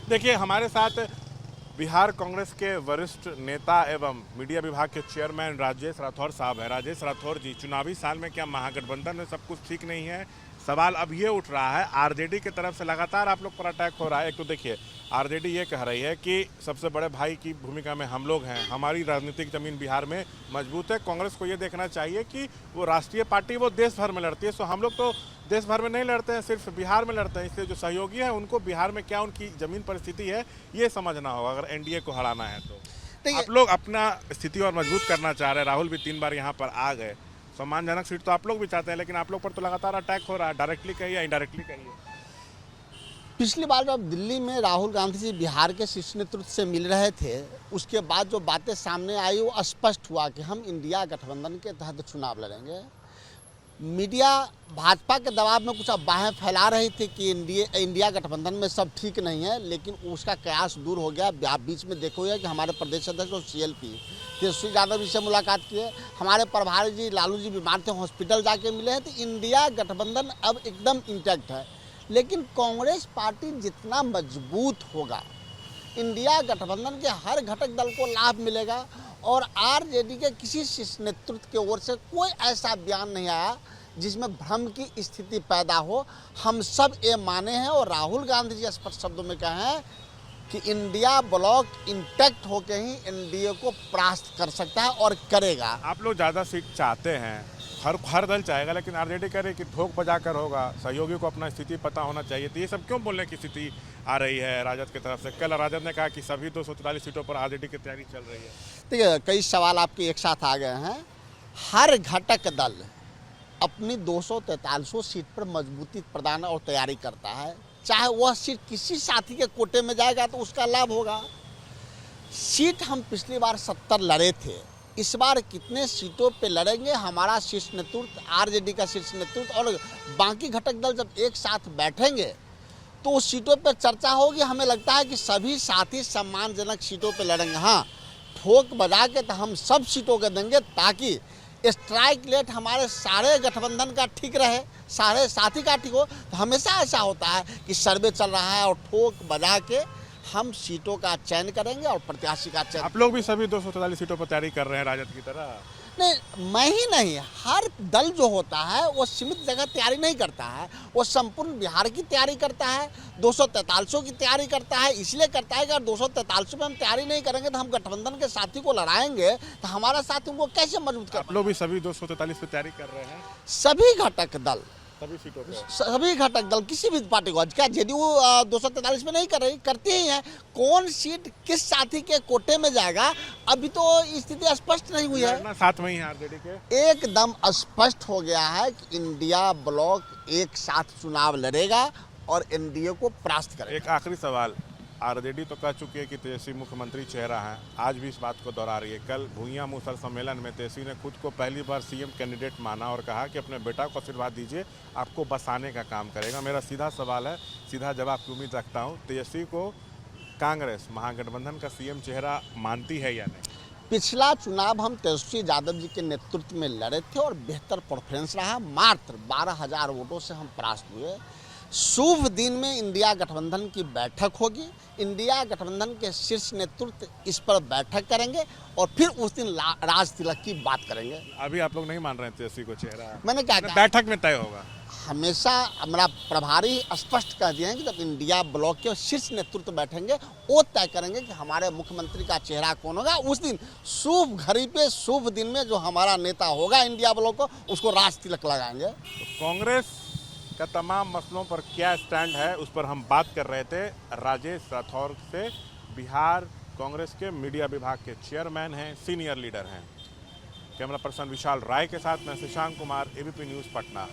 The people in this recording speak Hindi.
देखिए, हमारे साथ बिहार कांग्रेस के वरिष्ठ नेता एवं मीडिया विभाग के चेयरमैन राजेश राठौर साहब हैं। राजेश राठौर जी, चुनावी साल में क्या महागठबंधन में सब कुछ ठीक नहीं है? सवाल अब ये उठ रहा है, आरजेडी की तरफ से लगातार आप लोग पर अटैक हो रहा है। एक तो देखिए, आरजेडी ये कह रही है कि सबसे बड़े भाई की भूमिका में हम लोग हैं, हमारी राजनीतिक जमीन बिहार में मजबूत है। कांग्रेस को ये देखना चाहिए कि वो राष्ट्रीय पार्टी वो देश भर में लड़ती है, सो हम लोग तो देश भर में नहीं लड़ते हैं, सिर्फ बिहार में लड़ते हैं। इसलिए जो सहयोगी है उनको बिहार में क्या उनकी जमीन परिस्थिति है ये समझना होगा अगर एनडीए को हराना है तो। आप लोग अपना स्थिति और मजबूत करना चाह रहे हैं। राहुल भी 3 बार यहाँ पर आ गए, सम्मानजनक सीट तो आप लोग भी चाहते हैं, लेकिन आप लोग पर तो लगातार अटैक हो रहा है। डायरेक्टली कहिए या इनडायरेक्टली कहिए। पिछली बार जब दिल्ली में राहुल गांधी जी बिहार के शीर्ष नेतृत्व से मिल रहे थे, उसके बाद जो बातें सामने आई वो स्पष्ट हुआ कि हम इंडिया गठबंधन के तहत चुनाव लड़ेंगे। मीडिया भाजपा के दबाव में कुछ अफवाहें फैला रही थी कि इंडिया गठबंधन में सब ठीक नहीं है, लेकिन उसका कयास दूर हो गया। आप बीच में देखोगे कि हमारे प्रदेश अध्यक्ष और CLP तेजस्वी यादव जी से मुलाकात किए, हमारे प्रभारी जी लालू जी बीमार थे, हॉस्पिटल जाके मिले हैं। तो इंडिया गठबंधन अब एकदम इंटैक्ट है। लेकिन कांग्रेस पार्टी जितना मजबूत होगा, इंडिया गठबंधन के हर घटक दल को लाभ मिलेगा। और आरजेडी के किसी शीर्ष नेतृत्व की ओर से कोई ऐसा बयान नहीं आया जिसमें भ्रम की स्थिति पैदा हो। हम सब ये माने हैं और राहुल गांधी जी स्पष्ट शब्दों में कहे हैं कि इंडिया ब्लॉक इंटैक्ट होकर ही एनडीए को परास्त कर सकता है और करेगा। आप लोग ज़्यादा सीट चाहते हैं, हर दल चाहेगा, लेकिन आरजेडी कह रही कि ठोक बजा कर होगा, सहयोगी को अपना स्थिति पता होना चाहिए। तो ये सब क्यों बोलने की स्थिति आ रही है राजद की तरफ से? कल राजद ने कहा कि सभी 244 सीटों पर आरजेडी की तैयारी चल रही है। देखिए, कई सवाल आपके एक साथ आ गए हैं। हर घटक दल अपनी 243 सीट पर मजबूती प्रदान और तैयारी करता है। चाहे वह सीट किसी साथी के कोटे में जाएगा तो उसका लाभ होगा। सीट हम पिछली बार 70 लड़े थे, इस बार कितने सीटों पे लड़ेंगे, हमारा शीर्ष नेतृत्व, आरजेडी का शीर्ष नेतृत्व और बाकी घटक दल जब एक साथ बैठेंगे तो उस सीटों पे चर्चा होगी। हमें लगता है कि सभी साथी सम्मानजनक सीटों पे लड़ेंगे। हाँ, ठोक बजा के तो हम सब सीटों के देंगे ताकि स्ट्राइक रेट हमारे सारे गठबंधन का ठीक रहे, सारे साथी का ठीक हो। तो हमेशा ऐसा होता है कि सर्वे चल रहा है और ठोक बजा के हम सीटों का चयन करेंगे और प्रत्याशी का चयन। आप लोग भी सभी 244 सीटों पर तैयारी कर रहे हैं राजद की तरह? नहीं, मैं ही नहीं, हर दल जो होता है वो सीमित जगह तैयारी नहीं करता है, वो संपूर्ण बिहार की तैयारी करता है, 243 की तैयारी करता है। इसलिए करता है कि अगर 243 में हम तैयारी नहीं करेंगे तो हम गठबंधन के साथी को लड़ाएंगे तो हमारा साथी उनको कैसे मजबूत कर। आप लोग भी सभी 243 पे तैयारी कर रहे हैं? सभी घटक दल, सभी सीटों पे, सभी घटक दल, किसी भी पार्टी को, क्या जेडीयू 243 में नहीं कर रही, करती ही है। कौन सीट किस साथी के कोटे में जाएगा अभी तो स्थिति स्पष्ट नहीं हुई है। साथ में ही है आरजेडी के। एकदम स्पष्ट हो गया है कि इंडिया ब्लॉक एक साथ चुनाव लड़ेगा और एनडीए को परास्त करेगा। एक आखिरी सवाल, आरजेडी तो कह चुकी है कि तेजस्वी मुख्यमंत्री चेहरा है, आज भी इस बात को दोहरा रही है। कल भूइयां मूसर सम्मेलन में तेजस्वी ने खुद को पहली बार सीएम कैंडिडेट माना और कहा कि अपने बेटा को आशीर्वाद दीजिए, आपको बसाने का काम करेगा। मेरा सीधा सवाल है, सीधा जवाब की उम्मीद रखता हूँ, तेजस्वी को कांग्रेस महागठबंधन का सीएम चेहरा मानती है या नहीं? पिछला चुनाव हम तेजस्वी यादव जी के नेतृत्व में लड़े थे और बेहतर परफॉर्मेंस रहा। मात्र 12,000 वोटों से हम परास्त हुए। शुभ दिन में इंडिया गठबंधन की बैठक होगी, इंडिया गठबंधन के शीर्ष नेतृत्व इस पर बैठक करेंगे और फिर उस दिन राज तिलक की बात करेंगे। अभी आप लोग नहीं मान रहे हैं तेजस्वी को चेहरा? मैंने क्या कहा, बैठक में तय होगा। हमेशा हमारा प्रभारी स्पष्ट कह दिए हैं कि जब इंडिया ब्लॉक के शीर्ष नेतृत्व बैठेंगे वो तय करेंगे कि हमारे मुख्यमंत्री का चेहरा कौन होगा। उस दिन शुभ घड़ी पे शुभ दिन में जो हमारा नेता होगा इंडिया ब्लॉक को, उसको राज तिलक लगाएंगे। तो कांग्रेस का तमाम मसलों पर क्या स्टैंड है उस पर हम बात कर रहे थे राजेश राठौर से। बिहार कांग्रेस के मीडिया विभाग के चेयरमैन हैं, सीनियर लीडर हैं। कैमरा पर्सन विशाल राय के साथ मैं शशांक कुमार, एबीपी न्यूज़ पटना।